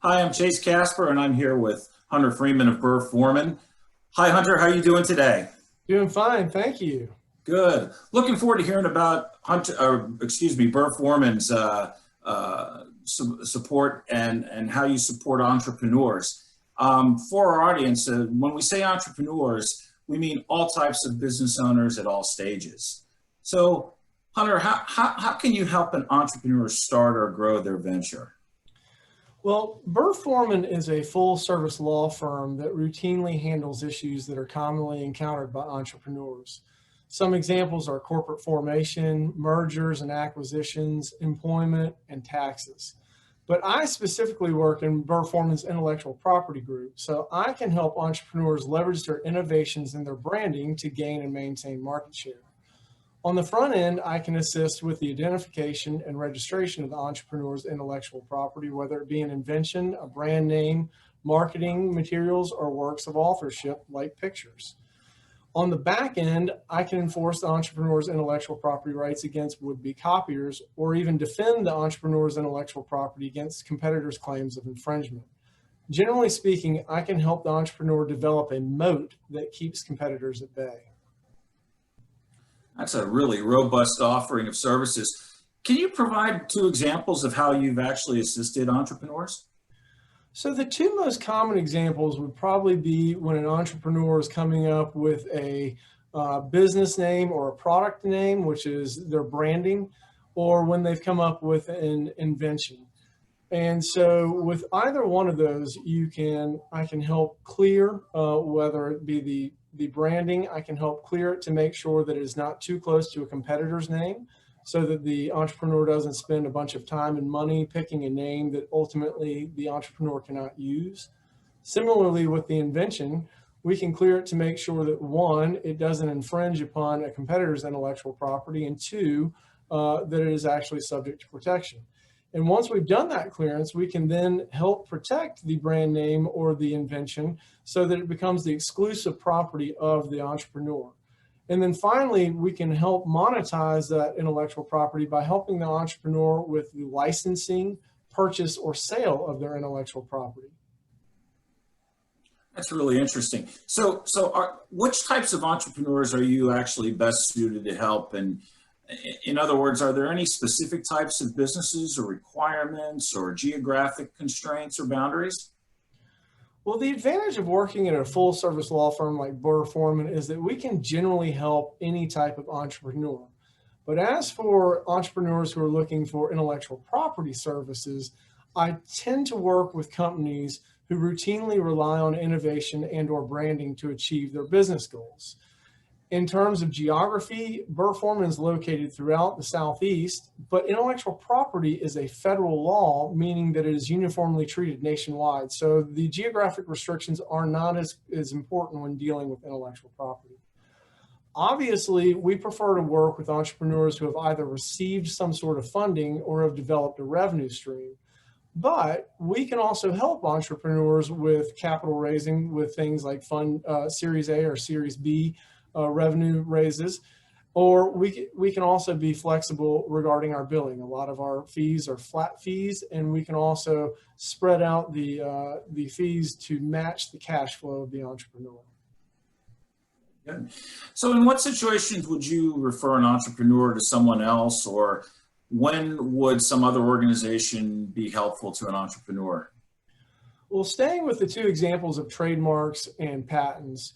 Hi, I'm Chase Kasper, and I'm here with Hunter Freeman of Burr Forman. Hi, Hunter. How are you doing today? Doing fine, thank you. Good. Looking forward to hearing about Burr Forman's support and how you support entrepreneurs. For our audience, when we say entrepreneurs, we mean all types of business owners at all stages. So, Hunter, how can you help an entrepreneur start or grow their venture? Well, Burr Forman is a full-service law firm that routinely handles issues that are commonly encountered by entrepreneurs. Some examples are corporate formation, mergers and acquisitions, employment, and taxes. But I specifically work in Burr Forman's intellectual property group, so I can help entrepreneurs leverage their innovations and their branding to gain and maintain market share. On the front end, I can assist with the identification and registration of the entrepreneur's intellectual property, whether it be an invention, a brand name, marketing materials, or works of authorship like pictures. On the back end, I can enforce the entrepreneur's intellectual property rights against would-be copiers, or even defend the entrepreneur's intellectual property against competitors' claims of infringement. Generally speaking, I can help the entrepreneur develop a moat that keeps competitors at bay. That's a really robust offering of services. Can you provide two examples of how you've actually assisted entrepreneurs? So the two most common examples would probably be when an entrepreneur is coming up with a business name or a product name, which is their branding, or when they've come up with an invention. And so with either one of those, I can help clear, whether it be the branding, I can help clear it to make sure that it is not too close to a competitor's name, so that the entrepreneur doesn't spend a bunch of time and money picking a name that ultimately the entrepreneur cannot use. Similarly, with the invention, we can clear it to make sure that one, it doesn't infringe upon a competitor's intellectual property, and two, that it is actually subject to protection. And once we've done that clearance, we can then help protect the brand name or the invention so that it becomes the exclusive property of the entrepreneur. And then finally, we can help monetize that intellectual property by helping the entrepreneur with the licensing, purchase, or sale of their intellectual property. That's really interesting. Which types of entrepreneurs are you actually best suited to help? And in other words, are there any specific types of businesses or requirements or geographic constraints or boundaries? Well, the advantage of working in a full-service law firm like Burr Forman is that we can generally help any type of entrepreneur. But as for entrepreneurs who are looking for intellectual property services, I tend to work with companies who routinely rely on innovation and/or branding to achieve their business goals. In terms of geography, Burr Forman is located throughout the Southeast, but intellectual property is a federal law, meaning that it is uniformly treated nationwide. So the geographic restrictions are not as important when dealing with intellectual property. Obviously, we prefer to work with entrepreneurs who have either received some sort of funding or have developed a revenue stream. But we can also help entrepreneurs with capital raising with things like Series A or Series B revenue raises, or we can also be flexible regarding our billing. A lot of our fees are flat fees, and we can also spread out the fees to match the cash flow of the entrepreneur. Good. So in what situations would you refer an entrepreneur to someone else, or when would some other organization be helpful to an entrepreneur? Well, staying with the two examples of trademarks and patents,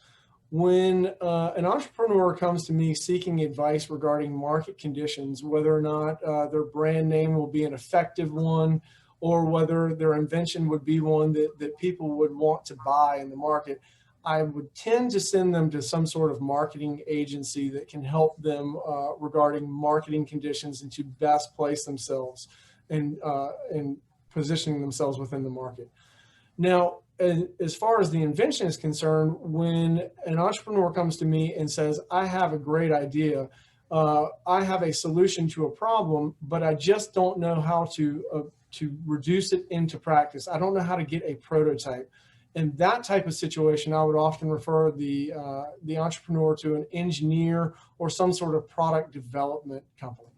when an entrepreneur comes to me seeking advice regarding market conditions, whether or not their brand name will be an effective one, or whether their invention would be one that people would want to buy in the market, I would tend to send them to some sort of marketing agency that can help them regarding marketing conditions and to best place themselves and positioning themselves within the market. Now, as far as the invention is concerned, when an entrepreneur comes to me and says, I have a great idea, I have a solution to a problem, but I just don't know how to reduce it into practice. I don't know how to get a prototype. In that type of situation, I would often refer the entrepreneur to an engineer or some sort of product development company.